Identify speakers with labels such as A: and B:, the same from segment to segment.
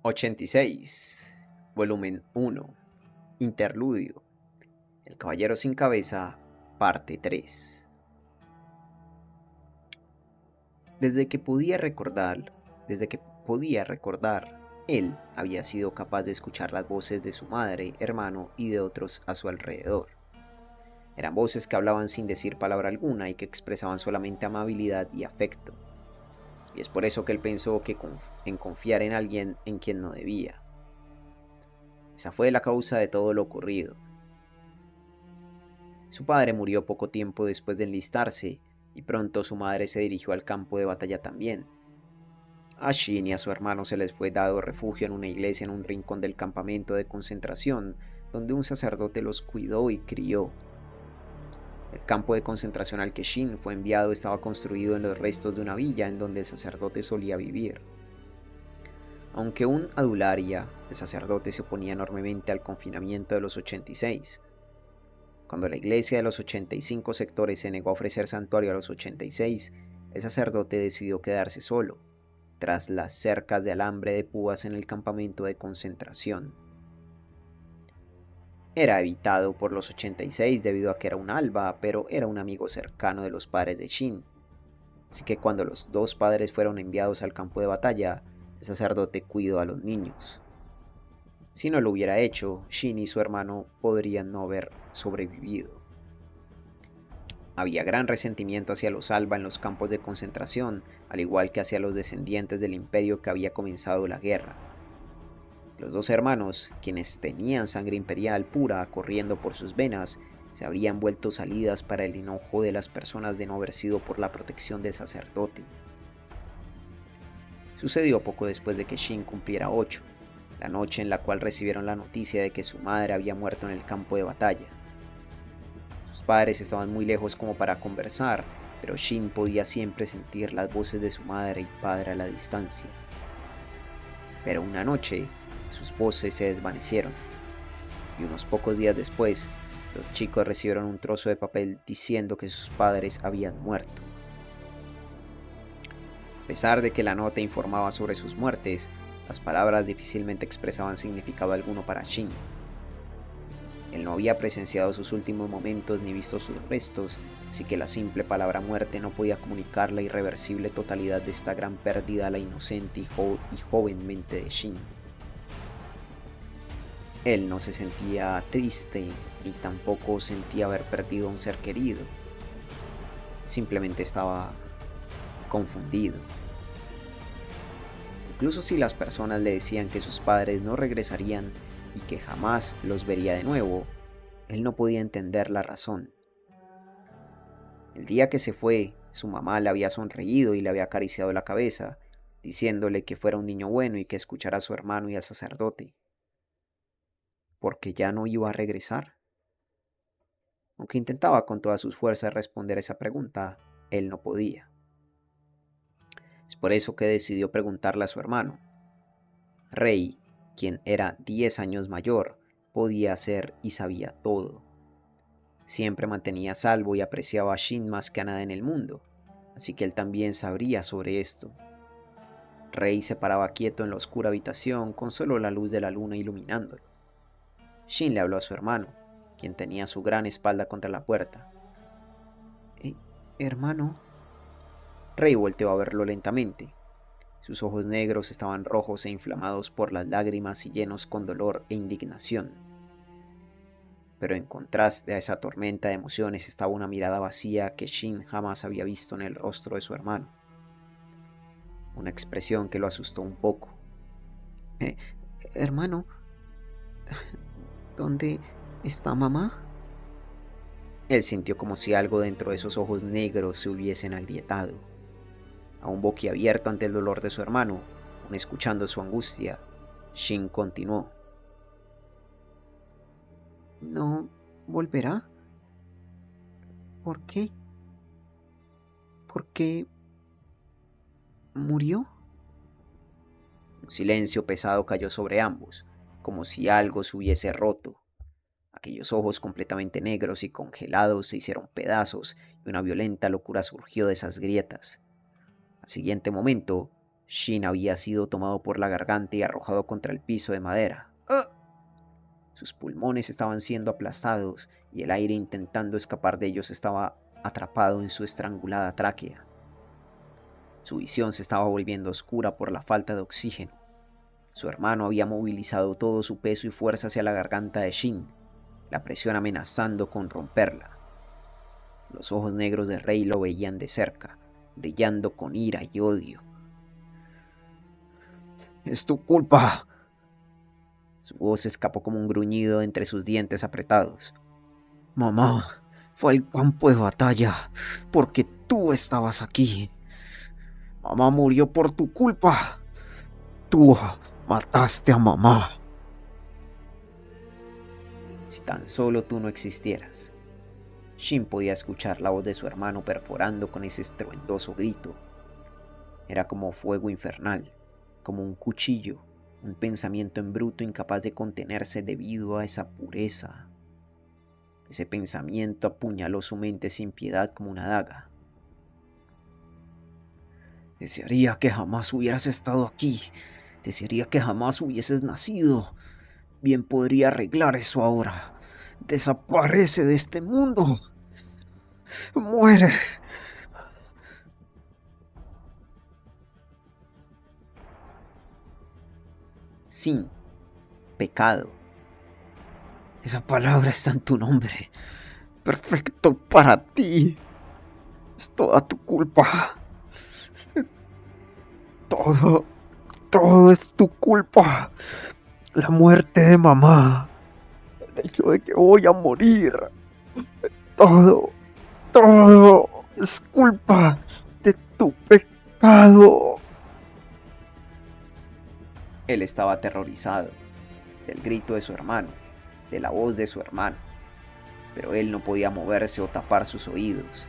A: 86, volumen 1, interludio, El caballero sin cabeza, parte 3. Desde que podía recordar, él había sido capaz de escuchar las voces de su madre, hermano y de otros a su alrededor. Eran voces que hablaban sin decir palabra alguna y que expresaban solamente amabilidad y afecto. Y es por eso que él pensó en confiar en alguien en quien no debía. Esa fue la causa de todo lo ocurrido. Su padre murió poco tiempo después de enlistarse, y pronto su madre se dirigió al campo de batalla también. A Shin y a su hermano se les fue dado refugio en una iglesia en un rincón del campamento de concentración, donde un sacerdote los cuidó y crió. El campo de concentración al que Shin fue enviado estaba construido en los restos de una villa en donde el sacerdote solía vivir. Aunque un Adularia, el sacerdote se oponía enormemente al confinamiento de los 86. Cuando la iglesia de los 85 sectores se negó a ofrecer santuario a los 86, el sacerdote decidió quedarse solo, tras las cercas de alambre de púas en el campamento de concentración. Era evitado por los 86 debido a que era un alba, pero era un amigo cercano de los padres de Shin. Así que cuando los dos padres fueron enviados al campo de batalla, el sacerdote cuidó a los niños. Si no lo hubiera hecho, Shin y su hermano podrían no haber sobrevivido. Había gran resentimiento hacia los Alba en los campos de concentración, al igual que hacia los descendientes del imperio que había comenzado la guerra. Los dos hermanos, quienes tenían sangre imperial pura corriendo por sus venas, se habrían vuelto salidas para el enojo de las personas de no haber sido por la protección del sacerdote. Sucedió poco después de que Shin cumpliera 8, la noche en la cual recibieron la noticia de que su madre había muerto en el campo de batalla. Sus padres estaban muy lejos como para conversar, pero Shin podía siempre sentir las voces de su madre y padre a la distancia. Pero una noche, sus voces se desvanecieron, y unos pocos días después, los chicos recibieron un trozo de papel diciendo que sus padres habían muerto. A pesar de que la nota informaba sobre sus muertes, las palabras difícilmente expresaban significado alguno para Shin. Él no había presenciado sus últimos momentos ni visto sus restos, así que la simple palabra muerte no podía comunicar la irreversible totalidad de esta gran pérdida a la inocente y joven mente de Shin. Él no se sentía triste ni tampoco sentía haber perdido a un ser querido. Simplemente estaba confundido. Incluso si las personas le decían que sus padres no regresarían y que jamás los vería de nuevo, él no podía entender la razón. El día que se fue, su mamá le había sonreído y le había acariciado la cabeza, diciéndole que fuera un niño bueno y que escuchara a su hermano y al sacerdote. Porque ya no iba a regresar. Aunque intentaba con todas sus fuerzas responder esa pregunta, él no podía. Es por eso que decidió preguntarle a su hermano. Rei, quien era 10 años mayor, podía hacer y sabía todo. Siempre mantenía a salvo y apreciaba a Shin más que a nada en el mundo, así que él también sabría sobre esto. Rei se paraba quieto en la oscura habitación con solo la luz de la luna iluminándolo. Shin le habló a su hermano, quien tenía su gran espalda contra la puerta. Hermano. Rei volteó a verlo lentamente. Sus ojos negros estaban rojos e inflamados por las lágrimas y llenos con dolor e indignación. Pero en contraste a esa tormenta de emociones estaba una mirada vacía que Shin jamás había visto en el rostro de su hermano. Una expresión que lo asustó un poco. Eh, Hermano, ¿dónde está mamá? Él sintió como si algo dentro de esos ojos negros se hubiesen agrietado. Aún boquiabierto ante el dolor de su hermano, aún escuchando su angustia, Shin continuó. ¿No volverá? ¿Por qué? ¿Por qué murió? Un silencio pesado cayó sobre ambos, como si algo se hubiese roto. Aquellos ojos completamente negros y congelados se hicieron pedazos y una violenta locura surgió de esas grietas. Al siguiente momento, Shin había sido tomado por la garganta y arrojado contra el piso de madera. ¡Ah! Sus pulmones estaban siendo aplastados y el aire intentando escapar de ellos estaba atrapado en su estrangulada tráquea. Su visión se estaba volviendo oscura por la falta de oxígeno. Su hermano había movilizado todo su peso y fuerza hacia la garganta de Shin, la presión amenazando con romperla. Los ojos negros de Rei lo veían de cerca, brillando con ira y odio. «¡Es tu culpa!». Su voz escapó como un gruñido entre sus dientes apretados. «Mamá fue al campo de batalla porque tú estabas aquí. Mamá murió por tu culpa. Tú mataste a mamá. Si tan solo tú no existieras». Shin podía escuchar la voz de su hermano perforando con ese estruendoso grito. Era como fuego infernal, como un cuchillo, un pensamiento en bruto incapaz de contenerse debido a esa pureza. Ese pensamiento apuñaló su mente sin piedad como una daga. «Desearía que jamás hubieras estado aquí. Desearía que jamás hubieses nacido. Bien podría arreglar eso ahora. Desaparece de este mundo. Muere». Sin pecado. Esa palabra está en tu nombre. Perfecto para ti. Es toda tu culpa. Todo es tu culpa. La muerte de mamá. El hecho de que voy a morir. Todo es culpa de tu pecado. Él estaba aterrorizado del grito de su hermano, de la voz de su hermano, pero él no podía moverse o tapar sus oídos.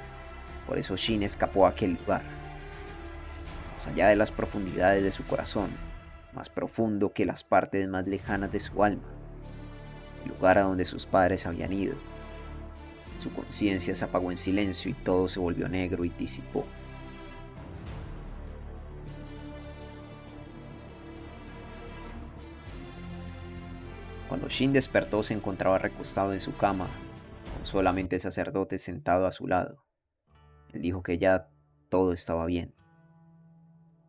A: Por eso Shin escapó a aquel lugar, más allá de las profundidades de su corazón, más profundo que las partes más lejanas de su alma, el lugar a donde sus padres habían ido. Su conciencia se apagó en silencio y todo se volvió negro y disipó. Cuando Shin despertó se encontraba recostado en su cama, con solamente el sacerdote sentado a su lado. Él dijo que ya todo estaba bien.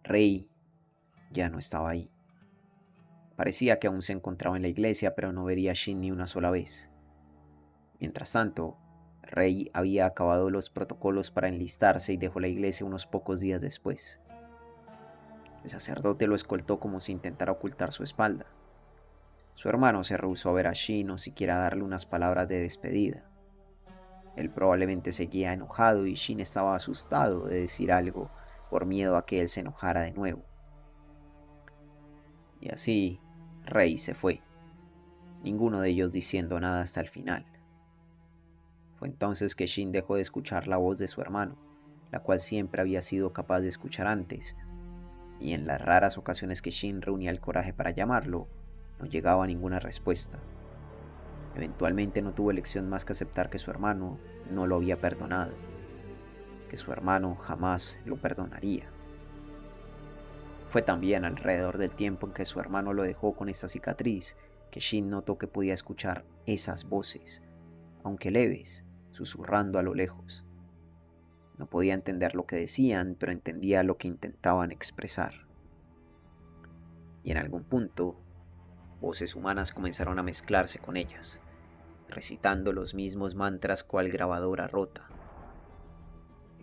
A: Rei ya no estaba ahí. Parecía que aún se encontraba en la iglesia, pero no vería a Shin ni una sola vez. Mientras tanto, Rei había acabado los protocolos para enlistarse y dejó la iglesia unos pocos días después. El sacerdote lo escoltó como si intentara ocultar su espalda. Su hermano se rehusó a ver a Shin o siquiera darle unas palabras de despedida. Él probablemente seguía enojado y Shin estaba asustado de decir algo por miedo a que él se enojara de nuevo. Y así, Rei se fue, ninguno de ellos diciendo nada hasta el final. Fue entonces que Shin dejó de escuchar la voz de su hermano, la cual siempre había sido capaz de escuchar antes, y en las raras ocasiones que Shin reunía el coraje para llamarlo, no llegaba ninguna respuesta. Eventualmente no tuvo elección más que aceptar que su hermano no lo había perdonado, que su hermano jamás lo perdonaría. Fue también alrededor del tiempo en que su hermano lo dejó con esta cicatriz que Shin notó que podía escuchar esas voces, aunque leves, susurrando a lo lejos. No podía entender lo que decían, pero entendía lo que intentaban expresar. Y en algún punto, voces humanas comenzaron a mezclarse con ellas, recitando los mismos mantras cual grabadora rota.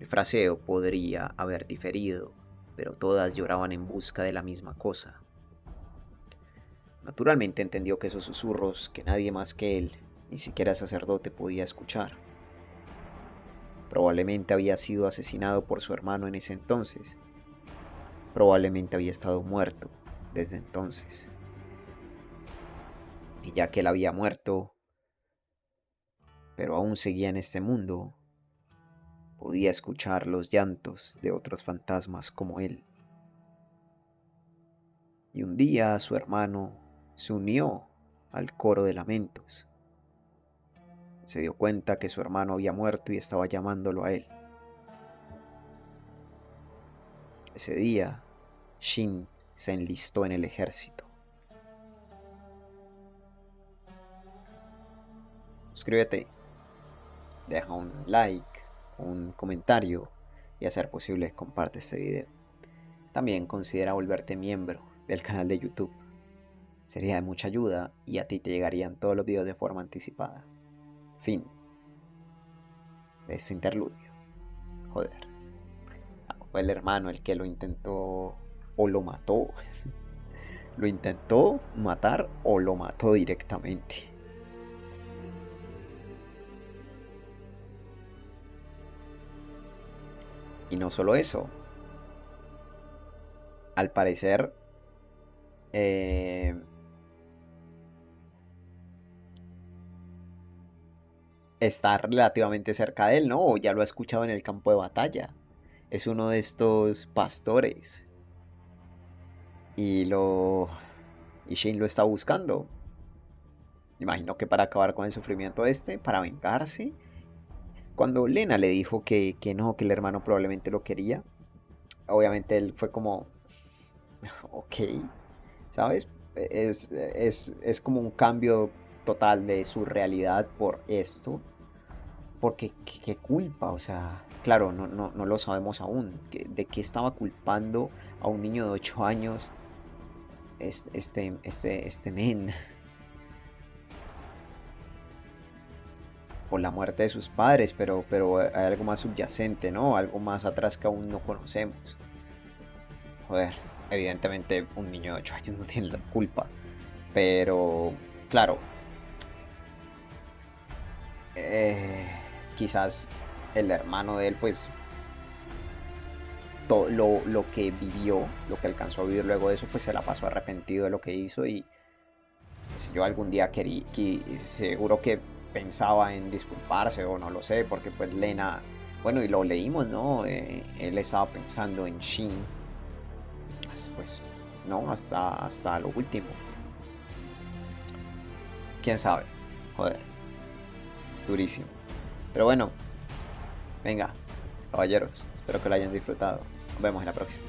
A: El fraseo podría haber diferido, pero todas lloraban en busca de la misma cosa. Naturalmente entendió que esos susurros que nadie más que él, ni siquiera el sacerdote, podía escuchar. Probablemente había sido asesinado por su hermano en ese entonces. Probablemente había estado muerto desde entonces. Y ya que él había muerto, pero aún seguía en este mundo, podía escuchar los llantos de otros fantasmas como él. Y un día su hermano se unió al coro de lamentos. Se dio cuenta que su hermano había muerto y estaba llamándolo a él. Ese día, Shin se enlistó en el ejército. Suscríbete, deja un like, un comentario y a ser posible comparte este video. También considera volverte miembro del canal de YouTube. Sería de mucha ayuda y a ti te llegarían todos los videos de forma anticipada. Fin de este interludio. Joder. Fue el hermano el que lo intentó o lo mató. Lo intentó matar o lo mató directamente. Y no solo eso. Al parecer, está relativamente cerca de él, ¿no? O ya lo ha escuchado en el campo de batalla. Es uno de estos pastores. Y Shin lo está buscando. Imagino que para acabar con el sufrimiento para vengarse. Cuando Lena le dijo que no, que el hermano probablemente lo quería, obviamente él fue como, ok, ¿sabes? Es como un cambio total de su realidad por esto. Porque qué culpa, o sea, claro, no lo sabemos aún. ¿De qué estaba culpando a un niño de 8 años este men? Por la muerte de sus padres, pero hay algo más subyacente, ¿no? Algo más atrás que aún no conocemos. Joder, evidentemente un niño de 8 años no tiene la culpa. Pero, claro, quizás el hermano de él, pues, todo lo que vivió, lo que alcanzó a vivir luego de eso, pues se la pasó arrepentido de lo que hizo. Y si yo algún día seguro que pensaba en disculparse o no lo sé, porque pues Lena, bueno, y lo leímos, ¿no? Él estaba pensando en Shin, pues, no, hasta lo último. ¿Quién sabe? Joder, durísimo. Pero bueno, venga, caballeros, espero que lo hayan disfrutado. Nos vemos en la próxima.